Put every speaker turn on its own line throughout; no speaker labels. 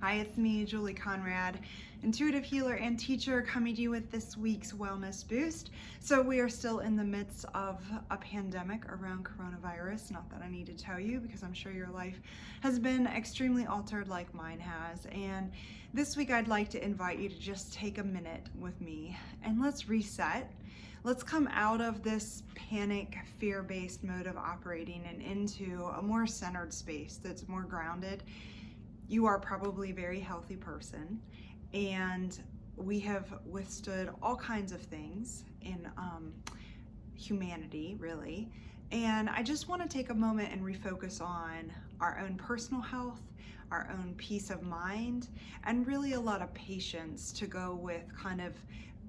Hi, it's me, Julie Conrad, intuitive healer and teacher, coming to you with this week's Wellness Boost. So we are still in the midst of a pandemic around coronavirus. Not that I need to tell you, because I'm sure your life has been extremely altered like mine has. And this week I'd like to invite you to just take a minute with me and let's reset. Let's come out of this panic, fear-based mode of operating and into a more centered space that's more grounded. You are probably a very healthy person, and we have withstood all kinds of things in humanity, really. And I just want to take a moment and refocus on our own personal health, our own peace of mind, and really a lot of patience to go with kind of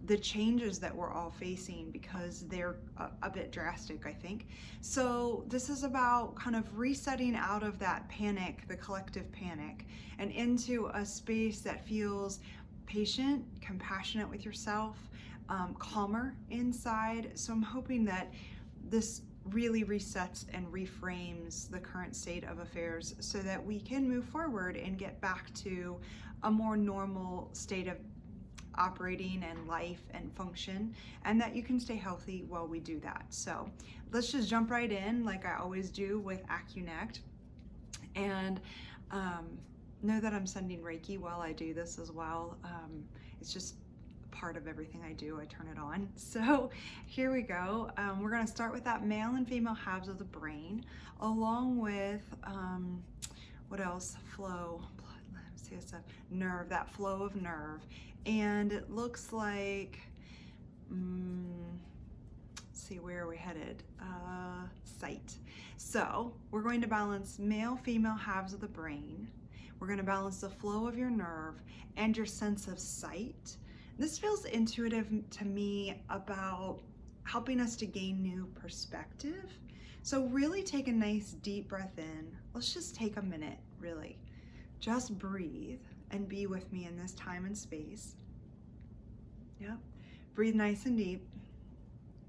the changes that we're all facing, because they're a bit drastic, I think. So this is about kind of resetting out of that panic, the collective panic, and into a space that feels patient, compassionate with yourself, calmer inside. So I'm hoping that this really resets and reframes the current state of affairs so that we can move forward and get back to a more normal state of operating and life and function, and that you can stay healthy while we do that. So let's just jump right in, like I always do with AccuNect, and know that I'm sending Reiki while I do this as well. It's just part of everything I do. I turn it on. So here we go. We're going to start with that male and female halves of the brain, along with what else? Flow, blood, lymph, CSF, nerve, that flow of nerve. And it looks like, let's see, where are we headed? Sight. So we're going to balance male, female halves of the brain. We're going to balance the flow of your nerve and your sense of sight. This feels intuitive to me about helping us to gain new perspective. So really take a nice deep breath in. Let's just take a minute, really. Just breathe and be with me in this time and space. Yep. Breathe nice and deep.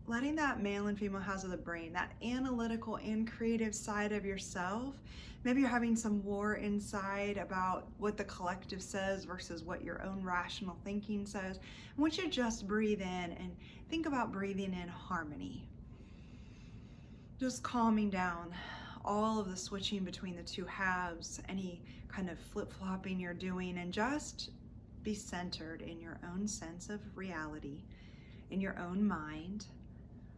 Letting that male and female halves of the brain, that analytical and creative side of yourself, maybe you're having some war inside about what the collective says versus what your own rational thinking says. I want you to just breathe in and think about breathing in harmony. Just calming down all of the switching between the two halves, any kind of flip-flopping you're doing, and just be centered in your own sense of reality, in your own mind.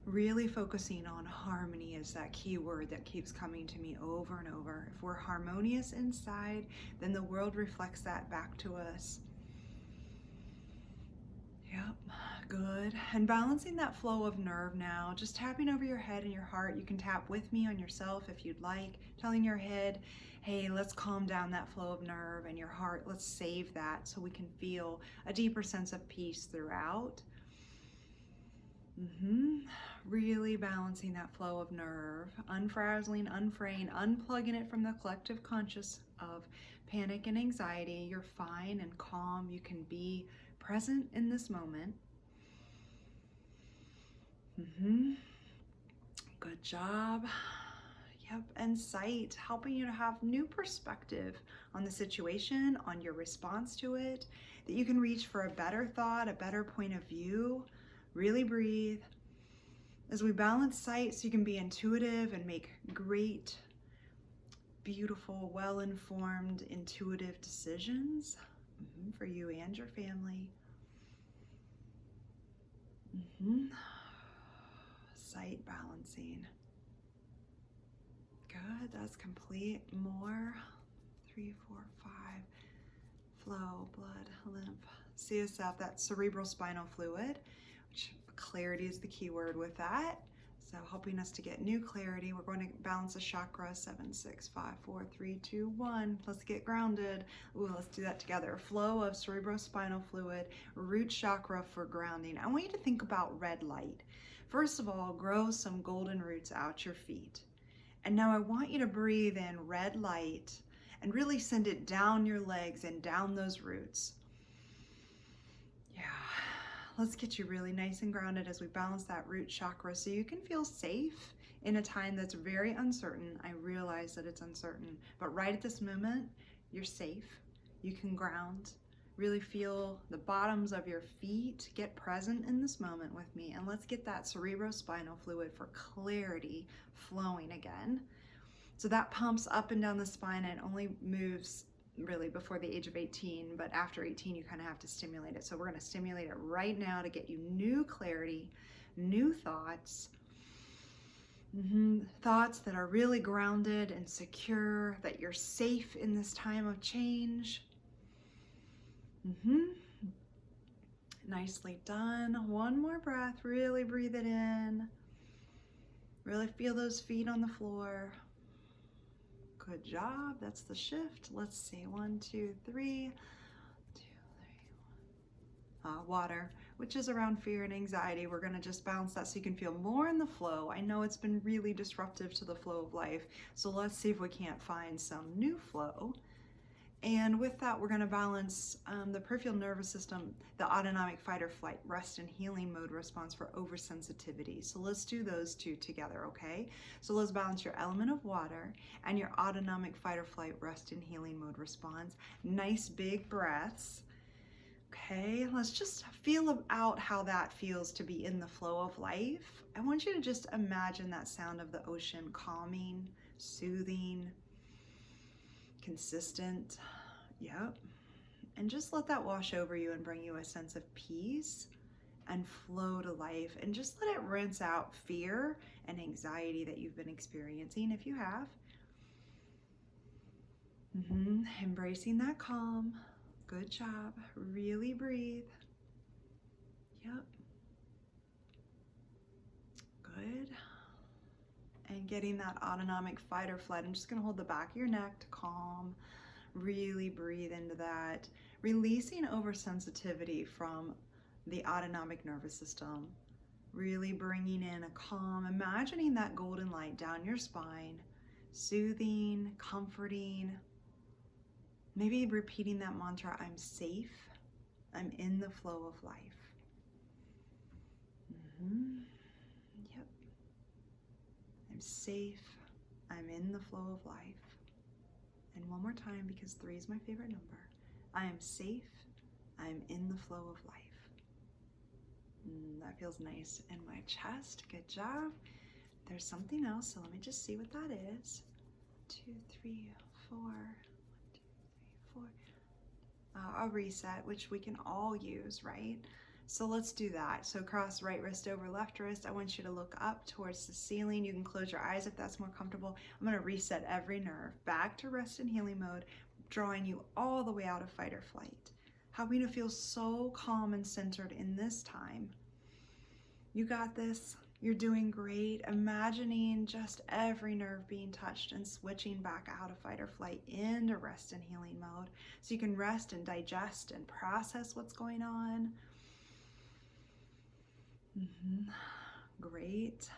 Really focusing on harmony is that key word that keeps coming to me over and over. If we're harmonious inside, then the world reflects that back to us. Yep, good. And balancing that flow of nerve now, just tapping over your head and your heart. You can tap with me on yourself if you'd like, telling your head, hey, let's calm down that flow of nerve, and your heart, let's save that so we can feel a deeper sense of peace throughout. Really balancing that flow of nerve, unfrazzling, unfraying, unplugging it from the collective conscious of panic and anxiety. You're fine and calm. You can be present in this moment. Good job. Yep, and sight, helping you to have new perspective on the situation, on your response to it, that you can reach for a better thought, a better point of view. Really breathe. As we balance sight, so you can be intuitive and make great, beautiful, well-informed, intuitive decisions for you and your family. Sight balancing. Good, that's complete. More. 3, 4, 5. Flow, blood, lymph, CSF, that cerebral spinal fluid, which clarity is the key word with that. So helping us to get new clarity. We're going to balance the chakra. 7, 6, 5, 4, 3, 2, 1. Let's get grounded. Ooh, let's do that together. Flow of cerebrospinal fluid, root chakra for grounding. I want you to think about red light. First of all, grow some golden roots out your feet. And now I want you to breathe in red light and really send it down your legs and down those roots. Yeah. Let's get you really nice and grounded as we balance that root chakra so you can feel safe in a time that's very uncertain. I realize that it's uncertain, but right at this moment, you're safe. You can ground. Really feel the bottoms of your feet. Get present in this moment with me, and let's get that cerebrospinal fluid for clarity flowing again. So that pumps up and down the spine, and only moves really before the age of 18, but after 18 you kind of have to stimulate it. So we're going to stimulate it right now to get you new clarity, new thoughts, thoughts that are really grounded and secure, that you're safe in this time of change. Nicely done. One more breath. Really breathe it in. Really feel those feet on the floor. Good job. That's the shift. Let's see. 1, 2, 3. 2, 3, 1. Water, which is around fear and anxiety. We're going to just balance that so you can feel more in the flow. I know it's been really disruptive to the flow of life, so let's see if we can't find some new flow. And with that, we're going to balance the peripheral nervous system, the autonomic fight or flight, rest and healing mode response for oversensitivity. So let's do those two together, okay? So let's balance your element of water and your autonomic fight or flight, rest and healing mode response. Nice big breaths. Okay, let's just feel out how that feels to be in the flow of life. I want you to just imagine that sound of the ocean, calming, soothing, consistent. Yep. And just let that wash over you and bring you a sense of peace and flow to life, and just let it rinse out fear and anxiety that you've been experiencing, if you have. Embracing that calm. Good job. Really breathe. Yep. Good. And getting that autonomic fight or flight. I'm just going to hold the back of your neck to calm. Really breathe into that. Releasing oversensitivity from the autonomic nervous system. Really bringing in a calm. Imagining that golden light down your spine. Soothing, comforting. Maybe repeating that mantra, I'm safe. I'm in the flow of life. Yep. I'm safe. I'm in the flow of life. And one more time, because 3 is my favorite number. I am safe. I'm in the flow of life. That feels nice in my chest. Good job. There's something else, so let me just see what that is. 2, 3, 4. 1, 2, 3, 4. A reset, which we can all use, right? So let's do that. So cross right wrist over left wrist. I want you to look up towards the ceiling. You can close your eyes if that's more comfortable. I'm going to reset every nerve back to rest and healing mode, drawing you all the way out of fight or flight. Helping you to feel so calm and centered in this time. You got this. You're doing great. Imagining just every nerve being touched and switching back out of fight or flight into rest and healing mode, so you can rest and digest and process what's going on. Great.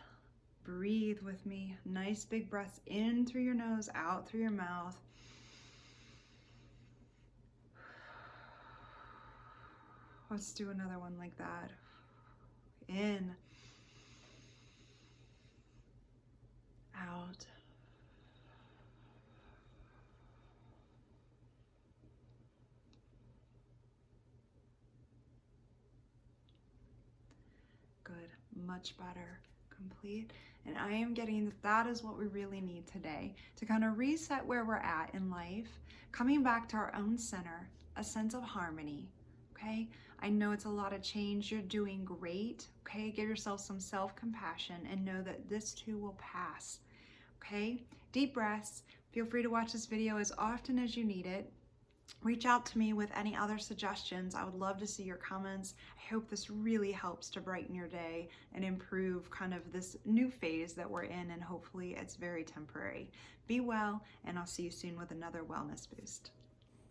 Breathe with me. Nice big breaths in through your nose, out through your mouth. Let's do another one like that. In. Out. Good. Much better. Complete. And I am getting that is what we really need today to kind of reset where we're at in life, coming back to our own center, a sense of harmony. Okay? I know it's a lot of change. You're doing great. Okay? Give yourself some self-compassion and know that this too will pass. Okay? Deep breaths. Feel free to watch this video as often as you need it. Reach out to me with any other suggestions. I would love to see your comments. I hope this really helps to brighten your day and improve kind of this new phase that we're in, and hopefully it's very temporary. Be well, and I'll see you soon with another wellness boost.